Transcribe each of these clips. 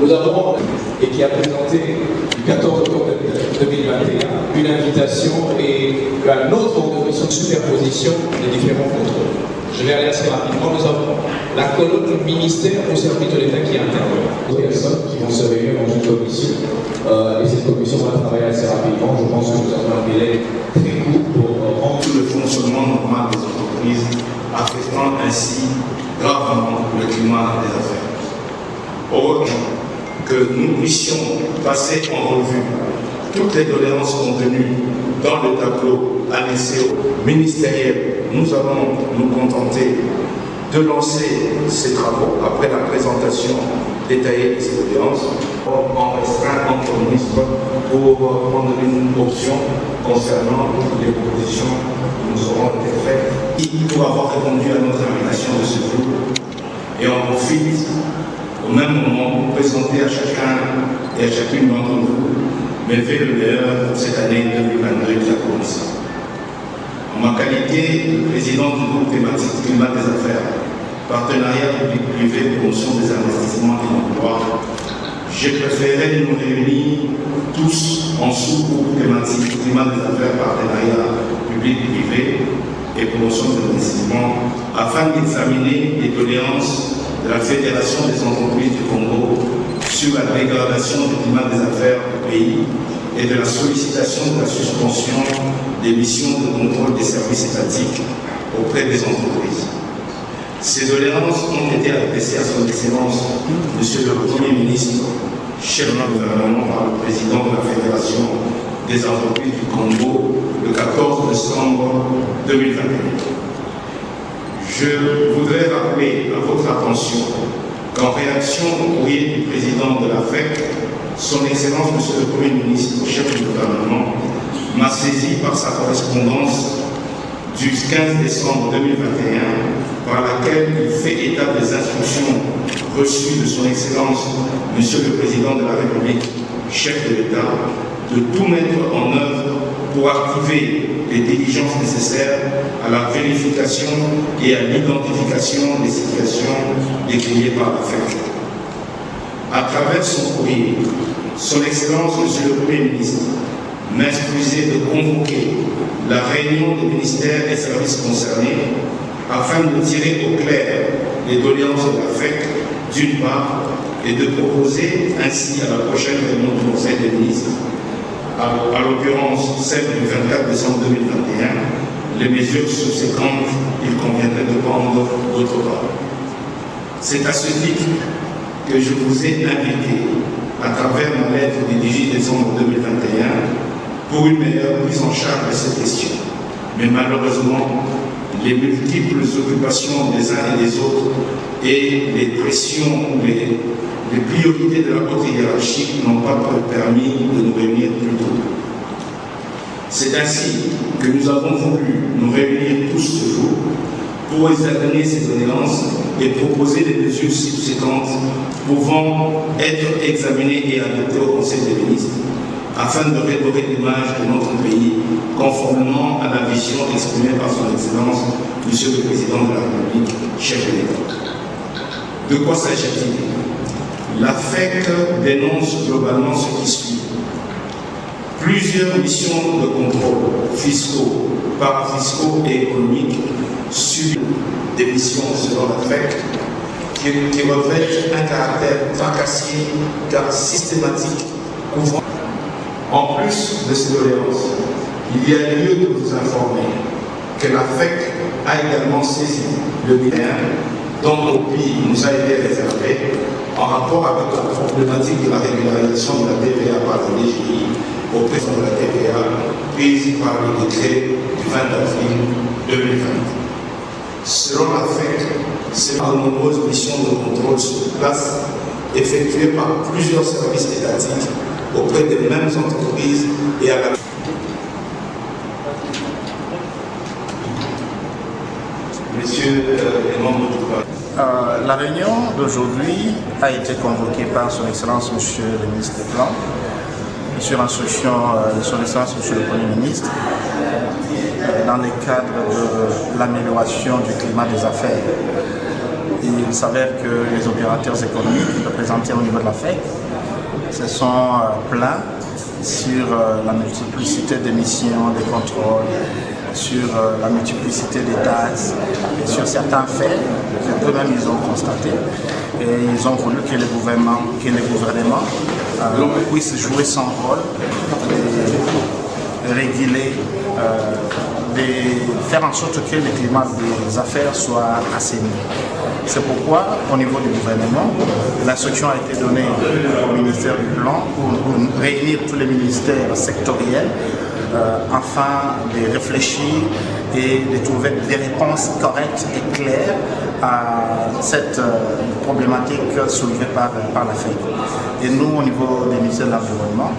Nous avons, et qui a présenté le 14 octobre 2021, une invitation et un autre organisation de superposition des différents contrôles. Je vais aller assez rapidement. Nous avons la colonne ministère au service de l'État qui intervient. Les personnes qui vont se réunir dans une commission, et cette commission va travailler assez rapidement. Je pense que nous avons un délai très court pour rendre le fonctionnement normal des entreprises, affectant ainsi gravement le climat des affaires. Or, que nous puissions passer en revue toutes les doléances contenues dans le tableau annexé ministériel, nous allons nous contenter de lancer ces travaux après la présentation détaillée de ces doléances. On restreint entre ministres pour prendre une option concernant les propositions qui nous auront été faites pour avoir répondu à notre invitation de ce jour. Et on profite au même moment pour présenter à chacun et à chacune d'entre vous mes vœux de meilleur pour cette année 2022 qui a commencé. En ma qualité de président du groupe thématique climat des affaires, partenariat public-privé, promotion des investissements et de l'emploi, j'ai préféré nous réunir tous en sous-groupe thématique climat des affaires, partenariat public-privé et promotion des investissements afin d'examiner les doléances de la Fédération des entreprises du Congo sur la dégradation du climat des affaires du pays et de la sollicitation de la suspension des missions de contrôle des services étatiques auprès des entreprises. Ces doléances ont été adressées à son Excellence, Monsieur le Premier ministre, chef du gouvernement par le président de la Fédération des entreprises du Congo le 14 décembre 2021. Je voudrais rappeler à votre attention qu'en réaction au courrier du président de la FEC, son Excellence, Monsieur le Premier ministre, chef du gouvernement, m'a saisi par sa correspondance du 15 décembre 2021, par laquelle il fait état des instructions reçues de son Excellence, Monsieur le Président de la République, chef de l'État, de tout mettre en œuvre pour activer les diligences nécessaires à la vérification et à l'identification des situations décriées par la FEC. À travers son courrier, son Excellence, Monsieur le Premier ministre, m'instruisait de convoquer la réunion des ministères et services concernés afin de tirer au clair les doléances de la FEC d'une part et de proposer ainsi à la prochaine réunion du Conseil des ministres, à l'occurrence celle du 24 décembre 2021, les mesures subséquentes qu'il conviendrait de prendre d'autre part. C'est à ce titre que je vous ai invité, à travers ma lettre du 18 décembre 2021, pour une meilleure prise en charge de cette question. Mais malheureusement, les multiples occupations des uns et des autres et les pressions, les priorités de la haute hiérarchie n'ont pas permis de nous réunir plus tôt. C'est ainsi que nous avons voulu nous réunir tous ce jour pour examiner ces doléances et proposer des mesures subséquentes pouvant être examinées et adoptées au Conseil des ministres afin de redorer l'image de notre pays conformément à la vision exprimée par son Excellence, Monsieur le Président de la République, chef de l'État. De quoi s'agit-il? La FEC dénonce globalement ce qui suit. Plusieurs missions de contrôle fiscaux, parafiscaux et économiques subissent des missions selon la FEC qui revêtent un caractère tracassier car systématique, couvrant. En plus de ces doléances, il y a lieu de vous informer que la FEC a également saisi le ministère dont le pays nous a été réservé en rapport avec la problématique de la régularisation de la TVA par la DGI au président de la TVA prise par le décret du 20 avril 2020. Selon la FEC, c'est par de nombreuses missions de contrôle sur place effectuées par plusieurs services étatiques auprès des mêmes entreprises et à la... Messieurs les membres du gouvernement. La réunion d'aujourd'hui a été convoquée par son Excellence Monsieur le ministre des Plans, sur instruction de son Excellence Monsieur le Premier ministre, dans le cadre de l'amélioration du climat des affaires. il s'avère que les opérateurs économiques représentés au niveau de la FEC se sont plaints sur la multiplicité des missions, des contrôles, sur la multiplicité des taxes et sur certains faits qu'eux-mêmes ils ont constatés. Et ils ont voulu que le gouvernement puisse jouer son rôle de réguler, de faire en sorte que le climat des affaires soit assaini. C'est pourquoi, au niveau du gouvernement, l'instruction a été donnée au ministère du Plan pour réunir tous les ministères sectoriels afin de réfléchir et de trouver des réponses correctes et claires à cette problématique soulevée par la FEC. Et nous, au niveau du ministère de l'Environnement,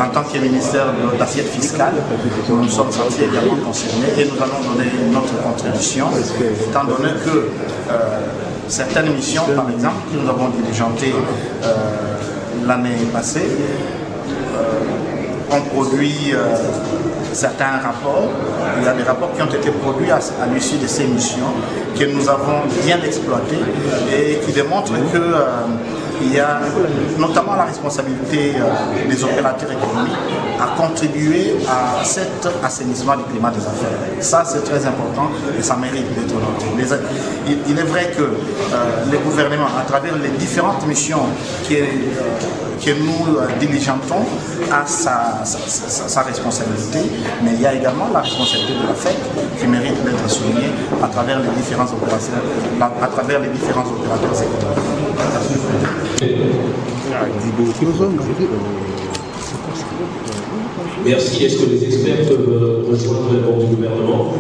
en tant que ministère d'assiette fiscale, nous nous sommes sentis également concernés et nous allons donner notre contribution, étant donné que certaines missions, par exemple, que nous avons diligentées l'année passée, ont produit certains rapports. Il y a des rapports qui ont été produits à l'issue de ces missions que nous avons bien exploités et qui démontrent que il y a notamment la responsabilité des opérateurs économiques à contribuer à cet assainissement du climat des affaires. Ça, c'est très important et ça mérite d'être noté. Il est vrai que le gouvernement, à travers les différentes missions que nous diligentons, a sa responsabilité, mais il y a également la responsabilité de la FEC qui mérite d'être soulignée à travers les différents opérateurs, économiques. Merci. Est-ce que les experts peuvent rejoindre le gouvernement?